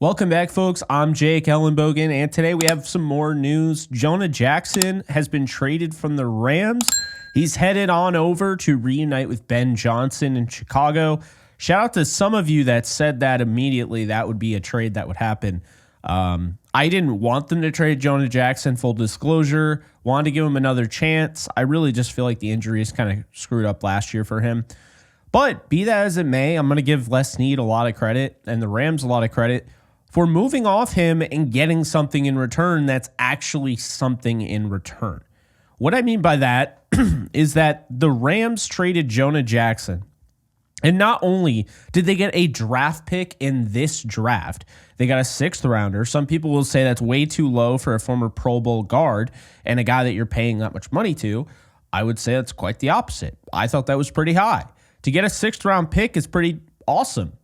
Welcome back, folks. I'm Jake Ellenbogen, and today we have some more news. Jonah Jackson has been traded from the Rams. He's headed on over to reunite with Ben Johnson in Chicago. Shout out to some of you that said that immediately that would be a trade that would happen. I didn't want them to trade Jonah Jackson, full disclosure. Wanted to give him another chance. I really just feel like the injuries kind of screwed up last year for him. But be that as it may, I'm going to give Les Snead a lot of credit and the Rams a lot of credit for moving off him and getting something in return that's actually something in return. What I mean by that is that the Rams traded Jonah Jackson, and not only did they get a draft pick in this draft, they got a sixth rounder. Some people will say that's way too low for a former Pro Bowl guard and a guy that you're paying that much money to. I would say that's quite the opposite. I thought that was pretty high. To get a sixth round pick is pretty awesome.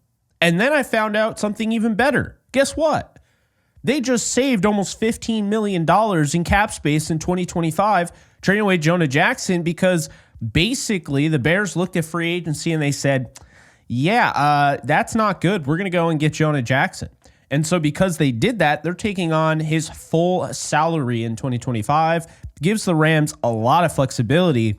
And then I found out something even better. Guess what? They just saved almost $15 million in cap space in 2025, trading away Jonah Jackson, because basically the Bears looked at free agency and they said, that's not good. We're going to go and get Jonah Jackson. And so because they did that, they're taking on his full salary in 2025, gives the Rams a lot of flexibility.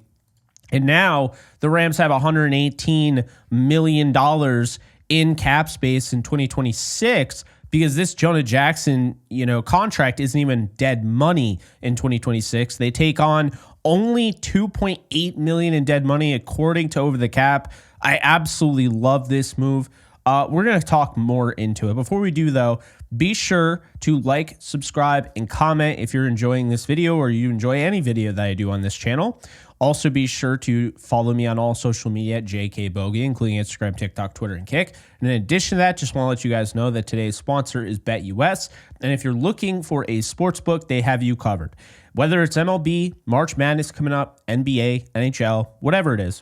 And now the Rams have $118 million in cap space in 2026, because this Jonah Jackson, contract isn't even dead money in 2026. They take on only $2.8 million in dead money, according to Over the Cap. I absolutely love this move. We're going to talk more into it. Before we do, though, be sure to like, subscribe, and comment if you're enjoying this video or you enjoy any video that I do on this channel. Also, be sure to follow me on all social media at JKBogey, including Instagram, TikTok, Twitter, and Kick. And in addition to that, just want to let you guys know that today's sponsor is BetUS. And if you're looking for a sports book, they have you covered. Whether it's MLB, March Madness coming up, NBA, NHL, whatever it is,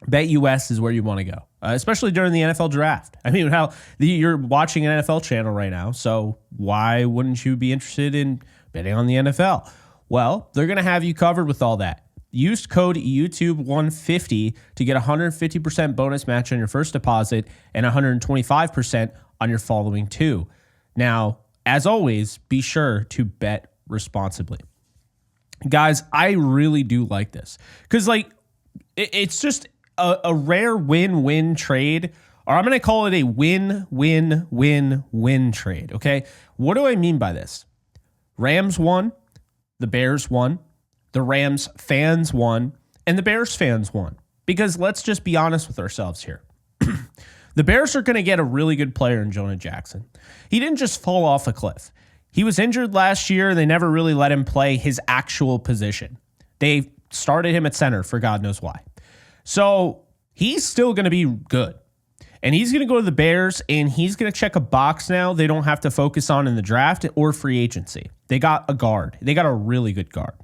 BetUS is where you want to go, especially during the NFL draft. I mean, you're watching an NFL channel right now, so why wouldn't you be interested in betting on the NFL? Well, they're going to have you covered with all that. Use code YouTube150 to get 150% bonus match on your first deposit and 125% on your following two. Now, as always, be sure to bet responsibly. Guys, I really do like this because, it's just a rare win-win trade, or I'm going to call it a win-win-win-win trade, okay? What do I mean by this? Rams won, the Bears won, the Rams fans won, and the Bears fans won. Because let's just be honest with ourselves here. The Bears are going to get a really good player in Jonah Jackson. He didn't just fall off a cliff. He was injured last year. They never really let him play his actual position. They started him at center for God knows why. So he's still going to be good. And he's going to go to the Bears, and he's going to check a box now they don't have to focus on in the draft or free agency. They got a guard. They got a really good guard.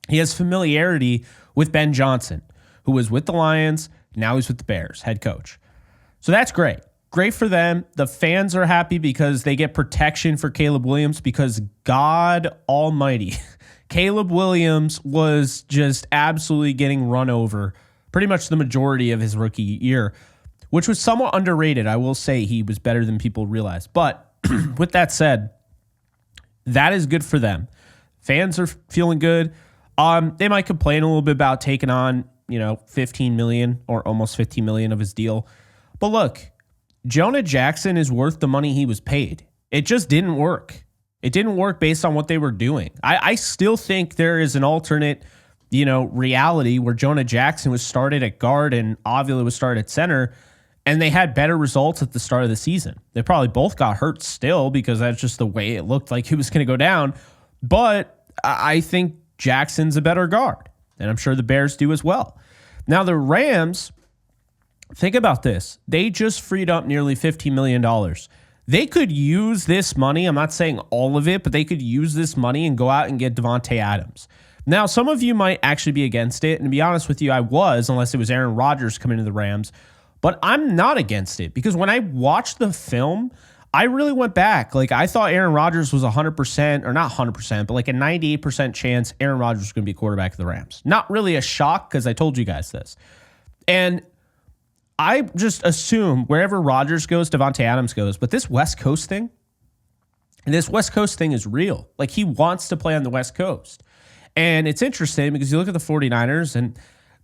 He has familiarity with Ben Johnson, who was with the Lions. Now he's with the Bears, head coach. So that's great. Great for them. The fans are happy because they get protection for Caleb Williams, because God almighty, Caleb Williams was just absolutely getting run over pretty much the majority of his rookie year, which was somewhat underrated. I will say he was better than people realize. But with that said, that is good for them. Fans are feeling good. They might complain a little bit about taking on, $15 million or almost $15 million of his deal. But look, Jonah Jackson is worth the money he was paid. It just didn't work. It didn't work based on what they were doing. I still think there is an alternate, reality where Jonah Jackson was started at guard and Avila was started at center, and they had better results at the start of the season. They probably both got hurt still because that's just the way it looked like he was going to go down. But I think Jackson's a better guard, and I'm sure the Bears do as well. Now, the Rams, think about this. They just freed up nearly $15 million. They could use this money. I'm not saying all of it, but they could use this money and go out and get Devonte Adams. Now, some of you might actually be against it, and to be honest with you, I was, unless it was Aaron Rodgers coming to the Rams. But I'm not against it, because when I watched the film, I really went back. I thought Aaron Rodgers was 100%, or not 100%, but a 98% chance Aaron Rodgers was going to be quarterback of the Rams. Not really a shock, because I told you guys this. And I just assume wherever Rodgers goes, Devonte Adams goes. But this West Coast thing is real. Like, he wants to play on the West Coast. And it's interesting because you look at the 49ers and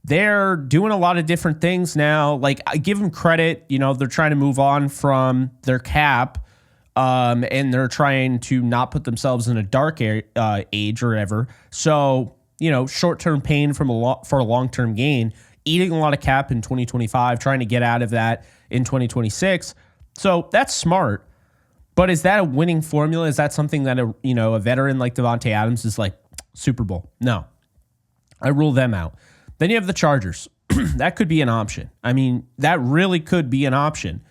they're doing a lot of different things now. Like, I give them credit. You know, they're trying to move on from their cap, and they're trying to not put themselves in a dark age or whatever. So, you know, short-term pain for a long-term gain, eating a lot of cap in 2025, trying to get out of that in 2026. So that's smart. But is that a winning formula? Is that something that a veteran like Devonte Adams is like, Super Bowl? No. I rule them out. Then you have the Chargers. That could be an option. I mean, that really could be an option.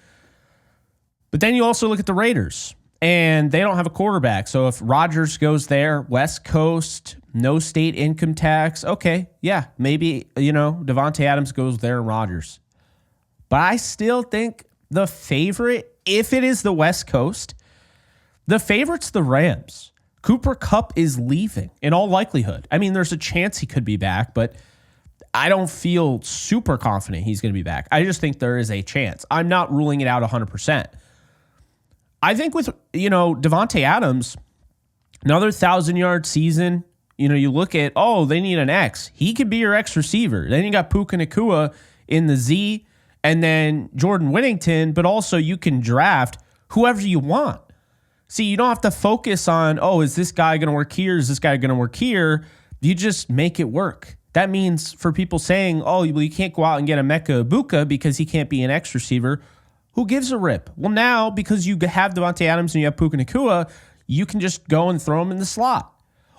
But then you also look at the Raiders, and they don't have a quarterback. So if Rodgers goes there, West Coast, no state income tax, okay, yeah, maybe, Devonte Adams goes there and Rodgers. But I still think the favorite, if it is the West Coast, the favorite's the Rams. Cooper Kupp is leaving in all likelihood. I mean, there's a chance he could be back, but I don't feel super confident he's going to be back. I just think there is a chance. I'm not ruling it out 100%. I think with, Devonte Adams, another 1,000-yard season, you look at, they need an X. He could be your X receiver. Then you got Puka Nacua in the Z, and then Jordan Whittington, but also you can draft whoever you want. See, you don't have to focus on, is this guy going to work here? Is this guy going to work here? You just make it work. That means for people saying, you can't go out and get a Mecca Ibuka because he can't be an X receiver. Who gives a rip? Well, now, because you have Devonte Adams and you have Puka Nacua, you can just go and throw him in the slot.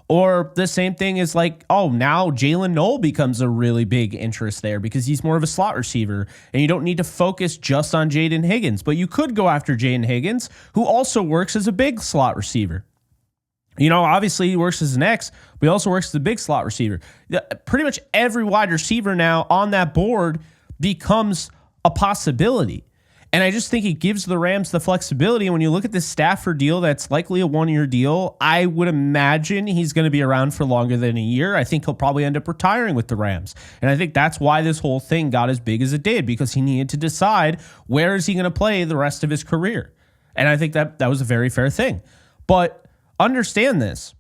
Or the same thing is like, now Jalen Noel becomes a really big interest there because he's more of a slot receiver, and you don't need to focus just on Jaden Higgins. But you could go after Jaden Higgins, who also works as a big slot receiver. Obviously he works as an X, but he also works as a big slot receiver. Pretty much every wide receiver now on that board becomes a possibility. And I just think it gives the Rams the flexibility. And when you look at this Stafford deal, that's likely a one-year deal. I would imagine he's going to be around for longer than a year. I think he'll probably end up retiring with the Rams. And I think that's why this whole thing got as big as it did, because he needed to decide where is he going to play the rest of his career. And I think that was a very fair thing. But understand this.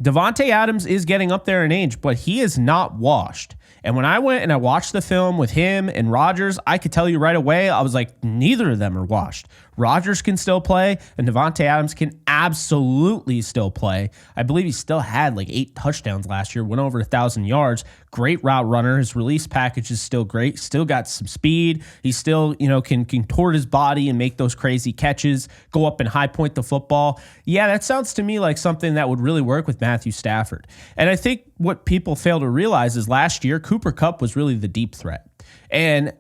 Devonte Adams is getting up there in age, but he is not washed. And when I went and I watched the film with him and Rodgers, I could tell you right away, I was like, neither of them are washed. Rodgers can still play, and Devonte Adams can absolutely still play. I believe he still had like 8 touchdowns last year, went over 1,000 yards. Great route runner. His release package is still great. Still got some speed. He still, can contort his body and make those crazy catches, go up and high point the football. Yeah, that sounds to me like something that would really work with Matthew Stafford. And I think what people fail to realize is last year, Cooper Kupp was really the deep threat. And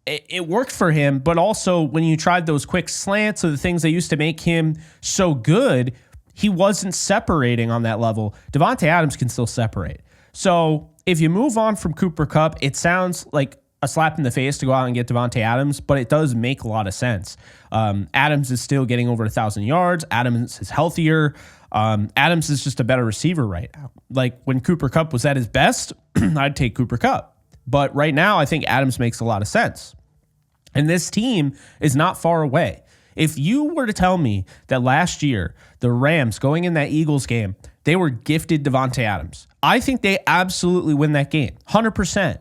it worked for him, but also when you tried those quick slants or the things that used to make him so good, he wasn't separating on that level. Devonte Adams can still separate. So if you move on from Cooper Kupp, it sounds like a slap in the face to go out and get Devonte Adams, but it does make a lot of sense. Adams is still getting over 1,000 yards. Adams is healthier. Adams is just a better receiver right now. Like when Cooper Kupp was at his best, I'd take Cooper Kupp. But right now, I think Adams makes a lot of sense. And this team is not far away. If you were to tell me that last year, the Rams going in that Eagles game, they were gifted Devonte Adams, I think they absolutely win that game, 100%.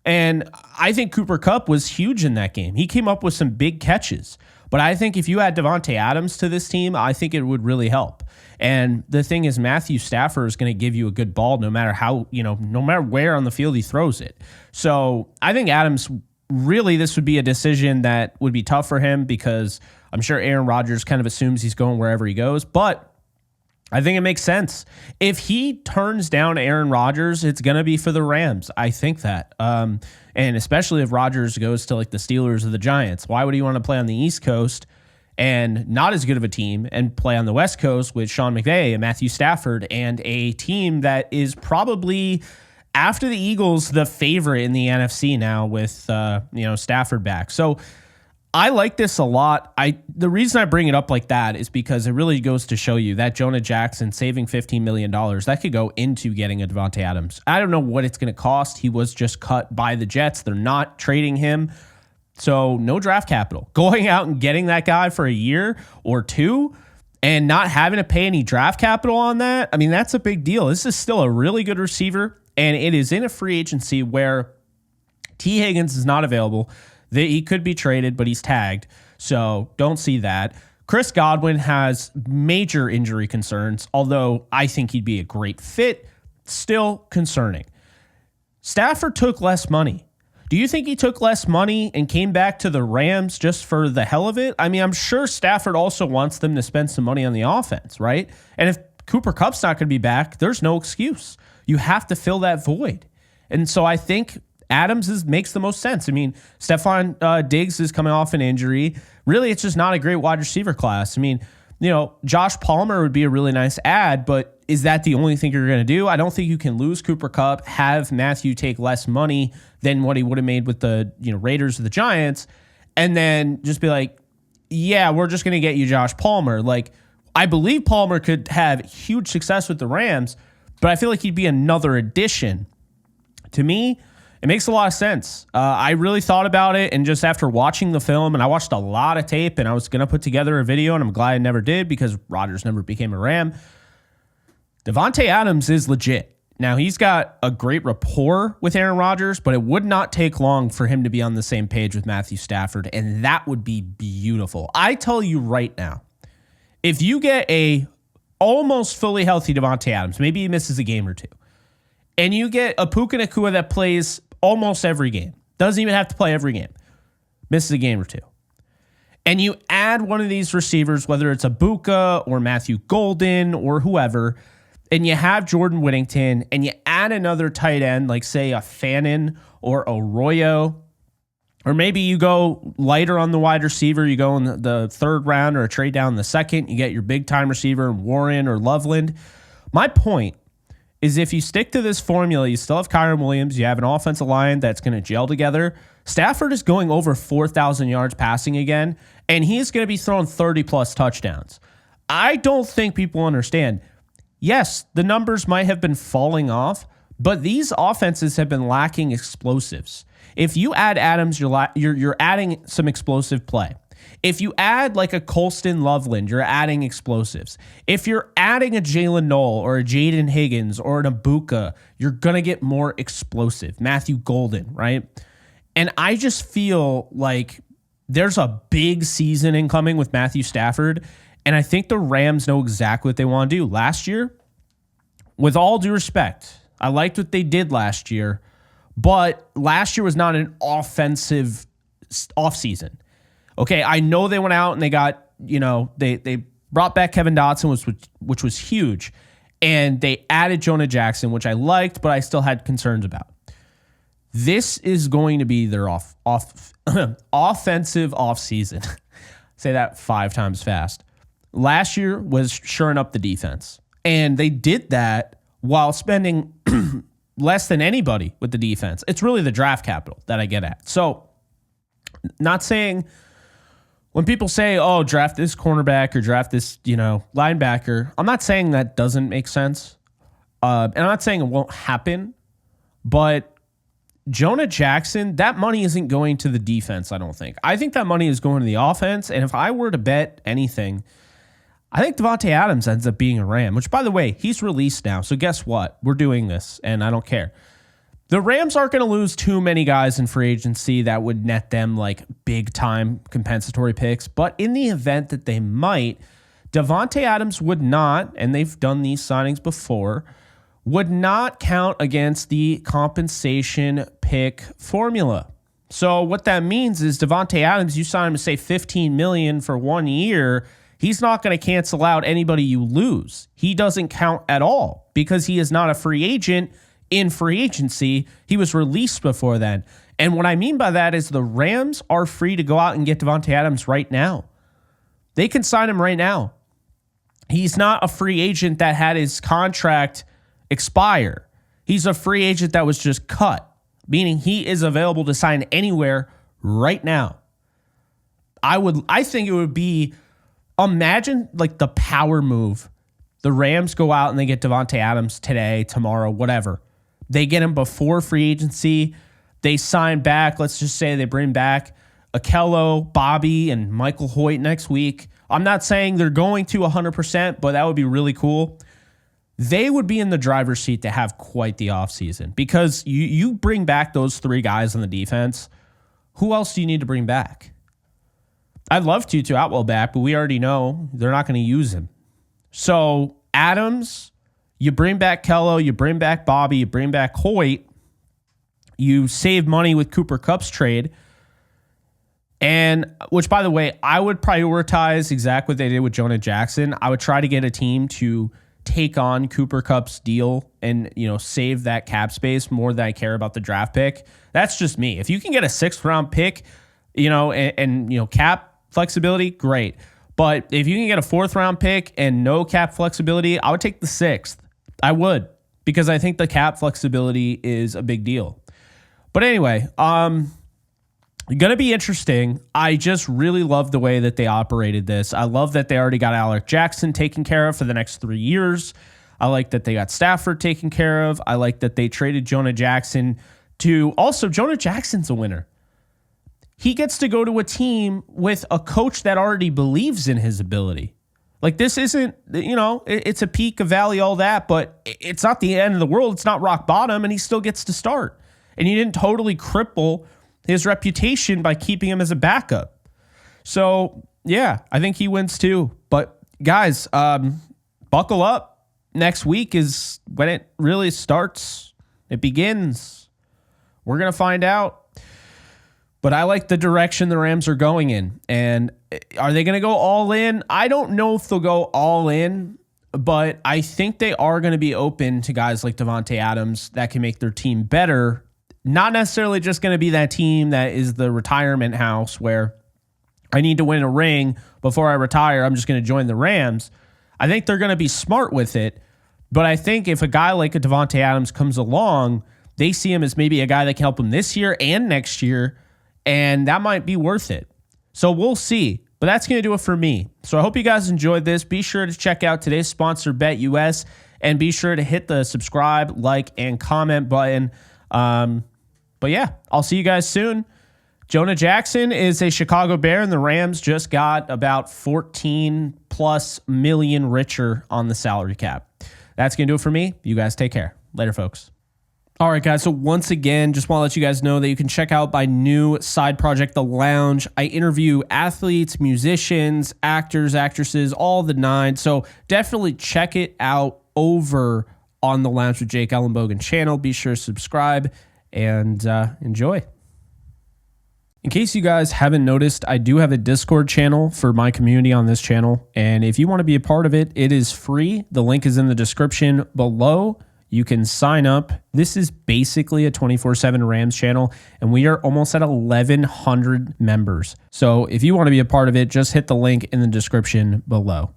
And I think Cooper Kupp was huge in that game. He came up with some big catches. But I think if you add Devonte Adams to this team, I think it would really help. And the thing is, Matthew Stafford is going to give you a good ball no matter how, no matter where on the field he throws it. So I think Adams, really, this would be a decision that would be tough for him because I'm sure Aaron Rodgers kind of assumes he's going wherever he goes. But I think it makes sense. If he turns down Aaron Rodgers, it's going to be for the Rams. I think that. And especially if Rodgers goes to like the Steelers or the Giants, why would he want to play on the East Coast and not as good of a team and play on the West Coast with Sean McVay and Matthew Stafford and a team that is probably, after the Eagles, the favorite in the NFC now with Stafford back. So I like this a lot. The reason I bring it up like that is because it really goes to show you that Jonah Jackson saving $15 million, that could go into getting a Devonte Adams. I don't know what it's going to cost. He was just cut by the Jets. They're not trading him. So no draft capital. Going out and getting that guy for a year or two and not having to pay any draft capital on that, I mean, that's a big deal. This is still a really good receiver, and it is in a free agency where T. Higgins is not available. He could be traded, but he's tagged, so don't see that. Chris Godwin has major injury concerns, although I think he'd be a great fit. Still concerning. Stafford took less money. Do you think he took less money and came back to the Rams just for the hell of it? I mean, I'm sure Stafford also wants them to spend some money on the offense, right? And if Cooper Kupp's not going to be back, there's no excuse. You have to fill that void. And so I think Adams makes the most sense. I mean, Stephon Diggs is coming off an injury. Really, it's just not a great wide receiver class. I mean, Josh Palmer would be a really nice add, but is that the only thing you're going to do? I don't think you can lose Cooper Kupp, have Matthew take less money than what he would have made with the Raiders or the Giants, and then just be like, yeah, we're just going to get you Josh Palmer. Like, I believe Palmer could have huge success with the Rams, but I feel like he'd be another addition. To me, it makes a lot of sense. I really thought about it, and just after watching the film, and I watched a lot of tape, and I was going to put together a video, and I'm glad I never did because Rodgers never became a Ram. Devonte Adams is legit. Now, he's got a great rapport with Aaron Rodgers, but it would not take long for him to be on the same page with Matthew Stafford, and that would be beautiful. I tell you right now, if you get a almost fully healthy Devonte Adams, maybe he misses a game or two, and you get a Puka Nacua that plays almost every game, doesn't even have to play every game, misses a game or two, and you add one of these receivers, whether it's a Buka or Matthew Golden or whoever, and you have Jordan Whittington, and you add another tight end, like say a Fannin or Arroyo, or maybe you go lighter on the wide receiver, you go in the third round or a trade down in the second, you get your big time receiver Warren or Loveland. My point is if you stick to this formula, you still have Kyron Williams, you have an offensive line that's going to gel together. Stafford is going over 4,000 yards passing again, and he's going to be throwing 30-plus touchdowns. I don't think people understand. Yes, the numbers might have been falling off, but these offenses have been lacking explosives. If you add Adams, you're adding some explosive play. If you add like a Colston Loveland, you're adding explosives. If you're adding a Jalen Noel or a Jaden Higgins or an Abuka, you're going to get more explosive. Matthew Golden, right? And I just feel like there's a big season incoming with Matthew Stafford, and I think the Rams know exactly what they want to do. Last year, with all due respect, I liked what they did last year, but last year was not an offensive offseason. Okay, I know they went out and they got, they brought back Kevin Dotson, which was huge, and they added Jonah Jackson, which I liked, but I still had concerns about. This is going to be their offensive offseason. Say that 5 times fast. Last year was shoring up the defense, and they did that while spending less than anybody with the defense. It's really the draft capital that I get at. So, not saying when people say, oh, draft this cornerback or draft this, linebacker, I'm not saying that doesn't make sense. And I'm not saying it won't happen, but Jonah Jackson, that money isn't going to the defense, I don't think. I think that money is going to the offense, and if I were to bet anything, I think Devonte Adams ends up being a Ram, which, by the way, he's released now. So guess what? We're doing this, and I don't care. The Rams aren't going to lose too many guys in free agency that would net them like big-time compensatory picks. But in the event that they might, Devonte Adams would not, and they've done these signings before, would not count against the compensation pick formula. So what that means is Devonte Adams, you sign him to say $15 million for 1 year, he's not going to cancel out anybody you lose. He doesn't count at all because he is not a free agent in free agency. He was released before then. And what I mean by that is the Rams are free to go out and get Devonte Adams right now. They can sign him right now. He's not a free agent that had his contract expire. He's a free agent that was just cut, meaning he is available to sign anywhere right now. I think it would be, imagine like the power move. The Rams go out and they get Devonte Adams today, tomorrow, whatever. They get him before free agency. They sign back. Let's just say they bring back Akello, Bobby, and Michael Hoyt next week. I'm not saying they're going to 100%, but that would be really cool. They would be in the driver's seat to have quite the offseason because you bring back those 3 guys on the defense. Who else do you need to bring back? I'd love Tutu Atwell back, but we already know they're not going to use him. So Adams, you bring back Kello, you bring back Bobby, you bring back Hoyt. You save money with Cooper Kupp's trade. And which, by the way, I would prioritize exactly what they did with Jonah Jackson. I would try to get a team to take on Cooper Kupp's deal and, save that cap space more than I care about the draft pick. That's just me. If you can get a 6th round pick, and cap flexibility, great. But if you can get a 4th round pick and no cap flexibility, I would take the 6th. I would, because I think the cap flexibility is a big deal. But anyway, going to be interesting. I just really love the way that they operated this. I love that they already got Alec Jackson taken care of for the next 3 years. I like that they got Stafford taken care of. I like that they traded Jonah Jackson to also Jonah Jackson's a winner. He gets to go to a team with a coach that already believes in his ability. Like, this isn't, it's a peak, a valley, all that, but it's not the end of the world. It's not rock bottom, and he still gets to start. And he didn't totally cripple his reputation by keeping him as a backup. So, yeah, I think he wins too. But, guys, buckle up. Next week is when it really starts. It begins. We're going to find out. But I like the direction the Rams are going in. And are they going to go all in? I don't know if they'll go all in, but I think they are going to be open to guys like Devonte Adams that can make their team better. Not necessarily just going to be that team that is the retirement house where I need to win a ring before I retire. I'm just going to join the Rams. I think they're going to be smart with it. But I think if a guy like a Devonte Adams comes along, they see him as maybe a guy that can help them this year and next year. And that might be worth it. So we'll see. But that's going to do it for me. So I hope you guys enjoyed this. Be sure to check out today's sponsor, BetUS. And be sure to hit the subscribe, like, and comment button. But yeah, I'll see you guys soon. Jonah Jackson is a Chicago Bear, and the Rams just got about 14 plus million richer on the salary cap. That's going to do it for me. You guys take care. Later, folks. All right, guys. So once again, just want to let you guys know that you can check out my new side project, The Lounge. I interview athletes, musicians, actors, actresses, all the 9. So definitely check it out over on the Lounge with Jake Ellenbogen channel. Be sure to subscribe and enjoy. In case you guys haven't noticed, I do have a Discord channel for my community on this channel. And if you want to be a part of it, it is free. The link is in the description below. You can sign up. This is basically a 24/7 Rams channel, and we are almost at 1,100 members. So if you want to be a part of it, just hit the link in the description below.